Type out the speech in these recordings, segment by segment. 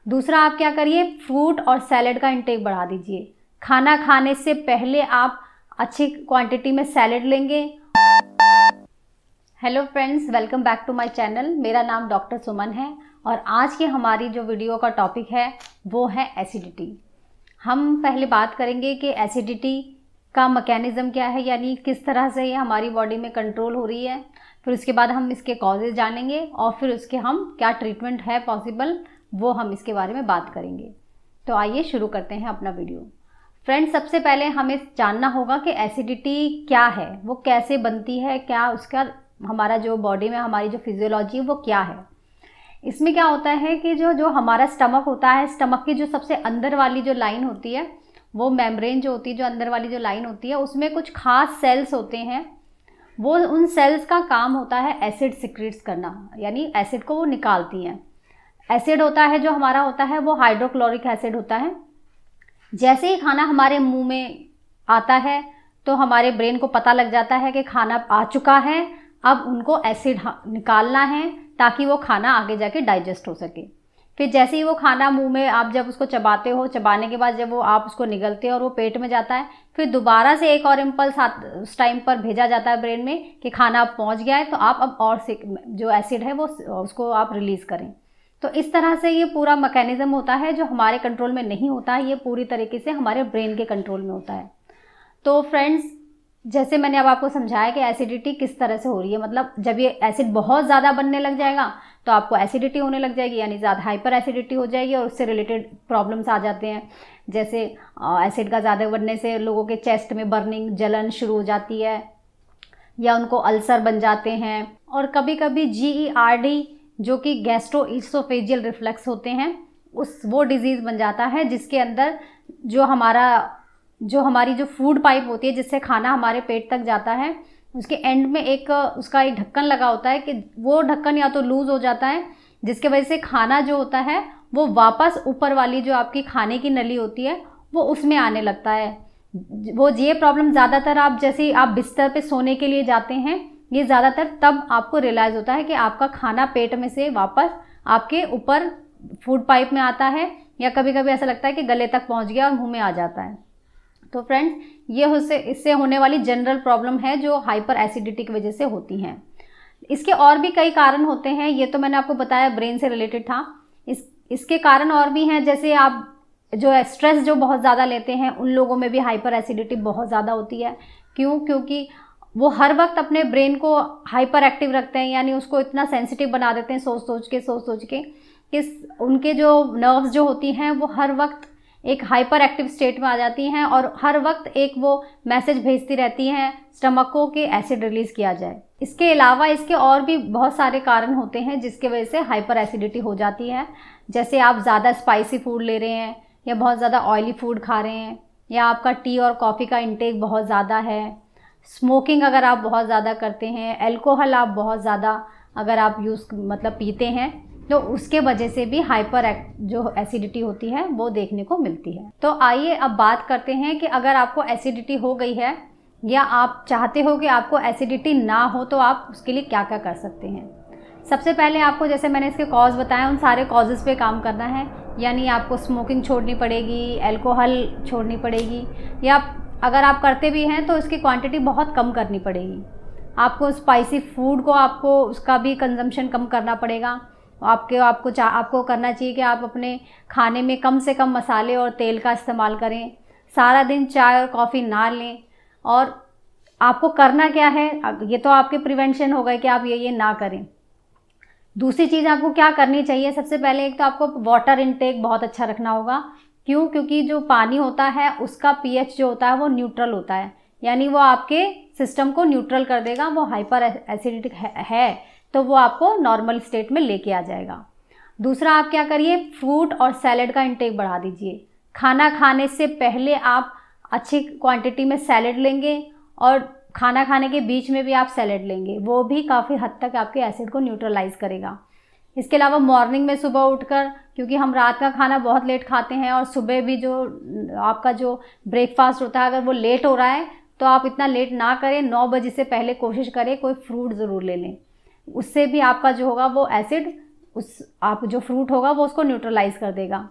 दूसरा, आप क्या करिए, फ्रूट और सैलेड का इंटेक बढ़ा दीजिए। खाना खाने से पहले आप अच्छी क्वांटिटी में सैलेड लेंगे। Hello friends, welcome back to my channel. मेरा नाम डॉक्टर सुमन है और आज की हमारी जो वीडियो का टॉपिक है वो है एसिडिटी। हम पहले बात करेंगे कि एसिडिटी का मैकेनिज़्म क्या है, यानी किस तरह से ये हमारी बॉडी में कंट्रोल हो रही है। फिर उसके बाद हम इसके कॉजेज़ जानेंगे और फिर उसके हम क्या ट्रीटमेंट है पॉसिबल, वो हम इसके बारे में बात करेंगे। तो आइए शुरू करते हैं अपना वीडियो। फ्रेंड्स, सबसे पहले हमें जानना होगा कि एसिडिटी क्या है, वो कैसे बनती है, क्या उसका हमारा जो बॉडी में हमारी जो फिजियोलॉजी है वो क्या है। इसमें क्या होता है कि जो हमारा स्टमक होता है, स्टमक की जो सबसे अंदर वाली जो लाइन होती है, वो मेम्ब्रेन जो होती है, जो अंदर वाली जो लाइन होती है, उसमें कुछ खास सेल्स होते हैं। वो उन सेल्स का काम होता है एसिड सिक्रीट्स करना, यानी एसिड को वो निकालती हैं। एसिड होता है जो हमारा होता है वो हाइड्रोक्लोरिक एसिड होता है। जैसे ही खाना हमारे मुंह में आता है तो हमारे ब्रेन को पता लग जाता है कि खाना आ चुका है, अब उनको एसिड निकालना है ताकि वो खाना आगे जाके डाइजेस्ट हो सके। फिर जैसे ही वो खाना मुंह में आप जब उसको चबाते हो, चबाने के बाद जब वो आप उसको निगलते हो और वो पेट में जाता है, फिर दोबारा से एक और इम्पल्स उस टाइम पर भेजा जाता है ब्रेन में कि खाना अब पहुंच गया है, तो आप अब और से जो एसिड है वो उसको आप रिलीज़ करें। तो इस तरह से ये पूरा मैकेनिज्म होता है जो हमारे कंट्रोल में नहीं होता है, ये पूरी तरीके से हमारे ब्रेन के कंट्रोल में होता है। तो फ्रेंड्स, जैसे मैंने अब आपको समझाया कि एसिडिटी किस तरह से हो रही है, मतलब जब ये एसिड बहुत ज़्यादा बनने लग जाएगा तो आपको एसिडिटी होने लग जाएगी, यानी ज़्यादा हाइपर एसिडिटी हो जाएगी और उससे रिलेटेड प्रॉब्लम्स आ जाते हैं। जैसे एसिड का ज़्यादा बढ़ने से लोगों के चेस्ट में बर्निंग, जलन शुरू हो जाती है या उनको अल्सर बन जाते हैं। और कभी कभी GERD जो कि गैस्ट्रोइसोफेजियल रिफ्लक्स होते हैं, वो डिजीज़ बन जाता है, जिसके अंदर जो हमारी जो फूड पाइप होती है जिससे खाना हमारे पेट तक जाता है, उसके एंड में उसका एक ढक्कन लगा होता है कि वो ढक्कन या तो लूज़ हो जाता है, जिसके वजह से खाना जो होता है वो वापस ऊपर वाली जो आपकी खाने की नली होती है वो उसमें आने लगता है। ये प्रॉब्लम ज़्यादातर आप जैसे आप बिस्तर पे सोने के लिए जाते हैं, ये ज़्यादातर तब आपको रियलाइज़ होता है कि आपका खाना पेट में से वापस आपके ऊपर फूड पाइप में आता है, या कभी कभी ऐसा लगता है कि गले तक पहुंच गया और मुंह में आ जाता है। तो फ्रेंड्स, ये इससे होने वाली जनरल प्रॉब्लम है जो हाइपर एसिडिटी की वजह से होती हैं। इसके और भी कई कारण होते हैं, ये तो मैंने आपको बताया ब्रेन से रिलेटेड था। इसके कारण और भी हैं, जैसे आप जो स्ट्रेस जो बहुत ज़्यादा लेते हैं उन लोगों में भी हाइपर एसिडिटी बहुत ज़्यादा होती है। क्यों? क्योंकि वो हर वक्त अपने ब्रेन को हाइपर एक्टिव रखते हैं, यानी उसको इतना सेंसिटिव बना देते हैं सोच सोच के कि उनके जो नर्व्स जो होती हैं वो हर वक्त एक हाइपर एक्टिव स्टेट में आ जाती हैं और हर वक्त एक वो मैसेज भेजती रहती हैं स्टमक को कि एसिड रिलीज़ किया जाए। इसके अलावा इसके और भी बहुत सारे कारण होते हैं जिसके वजह से हाइपर एसिडिटी हो जाती है। जैसे आप ज़्यादा स्पाइसी फूड ले रहे हैं, या बहुत ज़्यादा ऑयली फूड खा रहे हैं, या आपका टी और कॉफ़ी का इंटेक बहुत ज़्यादा है, स्मोकिंग अगर आप बहुत ज़्यादा करते हैं, अल्कोहल आप बहुत ज़्यादा अगर आप पीते हैं, तो उसके वजह से भी जो एसिडिटी होती है वो देखने को मिलती है। तो आइए अब बात करते हैं कि अगर आपको एसिडिटी हो गई है या आप चाहते हो कि आपको एसिडिटी ना हो तो आप उसके लिए क्या क्या कर सकते हैं। सबसे पहले आपको, जैसे मैंने इसके कॉज बताए, उन सारे कॉजेज़ पे काम करना है, यानी आपको स्मोकिंग छोड़नी पड़ेगी, अल्कोहल छोड़नी पड़ेगी, या अगर आप करते भी हैं तो इसकी क्वांटिटी बहुत कम करनी पड़ेगी। आपको स्पाइसी फूड को उसका भी कंजम्पशन कम करना पड़ेगा। आपको करना चाहिए कि आप अपने खाने में कम से कम मसाले और तेल का इस्तेमाल करें, सारा दिन चाय और कॉफ़ी ना लें। और आपको करना क्या है, ये तो आपके प्रिवेंशन हो गए कि आप ये ना करें। दूसरी चीज़ आपको क्या करनी चाहिए, सबसे पहले एक तो आपको वाटर इनटेक बहुत अच्छा रखना होगा। क्यों? क्योंकि जो पानी होता है उसका pH जो होता है वो न्यूट्रल होता है, यानी वो आपके सिस्टम को न्यूट्रल कर देगा। वो हाइपर एसिडिक है तो वो आपको नॉर्मल स्टेट में लेके आ जाएगा। दूसरा, आप क्या करिए, फ्रूट और सैलेड का इंटेक बढ़ा दीजिए। खाना खाने से पहले आप अच्छी क्वांटिटी में सैलेड लेंगे और खाना खाने के बीच में भी आप सैलेड लेंगे, वो भी काफ़ी हद तक आपके एसिड को न्यूट्रलाइज करेगा। इसके अलावा मॉर्निंग में सुबह उठकर, क्योंकि हम रात का खाना बहुत लेट खाते हैं और सुबह भी जो आपका जो ब्रेकफास्ट होता है अगर वो लेट हो रहा है तो आप इतना लेट ना करें, 9 बजे से पहले कोशिश करें कोई फ्रूट ज़रूर ले लें। उससे भी आपका जो होगा वो एसिड उस आप जो फ्रूट होगा वो उसको न्यूट्रलाइज़ कर देगा।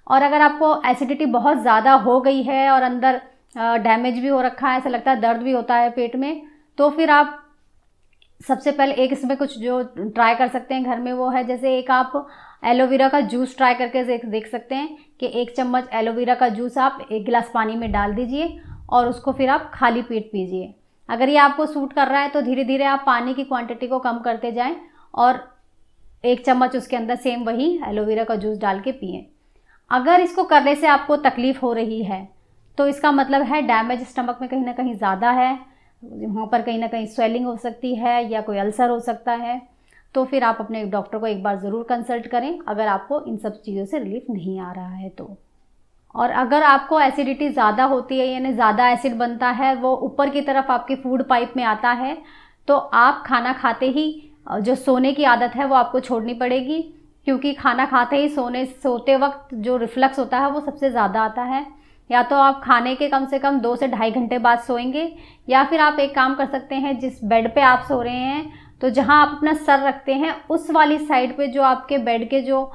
और अगर आपको एसिडिटी बहुत ज़्यादा हो गई है और अंदर डैमेज भी हो रखा है, ऐसा लगता है दर्द भी होता है पेट में, तो फिर आप सबसे पहले एक इसमें कुछ जो ट्राई कर सकते हैं घर में, वो है जैसे एक आप एलोवेरा का जूस ट्राई करके देख सकते हैं कि 1 चम्मच एलोवेरा का जूस आप 1 गिलास पानी में डाल दीजिए और उसको फिर आप खाली पेट पीजिए। अगर ये आपको सूट कर रहा है तो धीरे धीरे आप पानी की क्वांटिटी को कम करते जाएं और 1 चम्मच उसके अंदर सेम वही एलोवेरा का जूस डाल के पिएं। अगर इसको करने से आपको तकलीफ़ हो रही है तो इसका मतलब है डैमेज स्टमक में कहीं ना कहीं ज़्यादा है, वहाँ पर कहीं ना कहीं स्वेलिंग हो सकती है या कोई अल्सर हो सकता है। तो फिर आप अपने डॉक्टर को एक बार ज़रूर कंसल्ट करें अगर आपको इन सब चीज़ों से रिलीफ नहीं आ रहा है तो। और अगर आपको एसिडिटी ज़्यादा होती है, यानी ज़्यादा एसिड बनता है, वो ऊपर की तरफ आपके फूड पाइप में आता है, तो आप खाना खाते ही जो सोने की आदत है वो आपको छोड़नी पड़ेगी, क्योंकि खाना खाते ही सोते वक्त जो रिफ्लक्स होता है वो सबसे ज़्यादा आता है। या तो आप खाने के कम से कम 2 से ढाई घंटे बाद सोएंगे, या फिर आप एक काम कर सकते हैं, जिस बेड पे आप सो रहे हैं तो जहां आप अपना सर रखते हैं उस वाली साइड पे जो आपके बेड के जो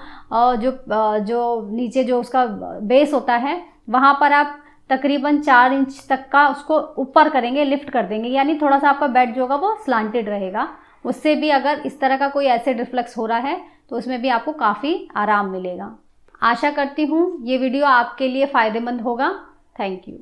नीचे जो उसका बेस होता है, वहां पर आप तकरीबन 4 इंच तक का उसको ऊपर करेंगे, लिफ्ट कर देंगे, यानी थोड़ा सा आपका बेड जो होगा वो स्लांटेड रहेगा। उससे भी अगर इस तरह का कोई एसिड रिफ्लक्स हो रहा है तो उसमें भी आपको काफ़ी आराम मिलेगा। आशा करती हूँ ये वीडियो आपके लिए फ़ायदेमंद होगा। Thank you.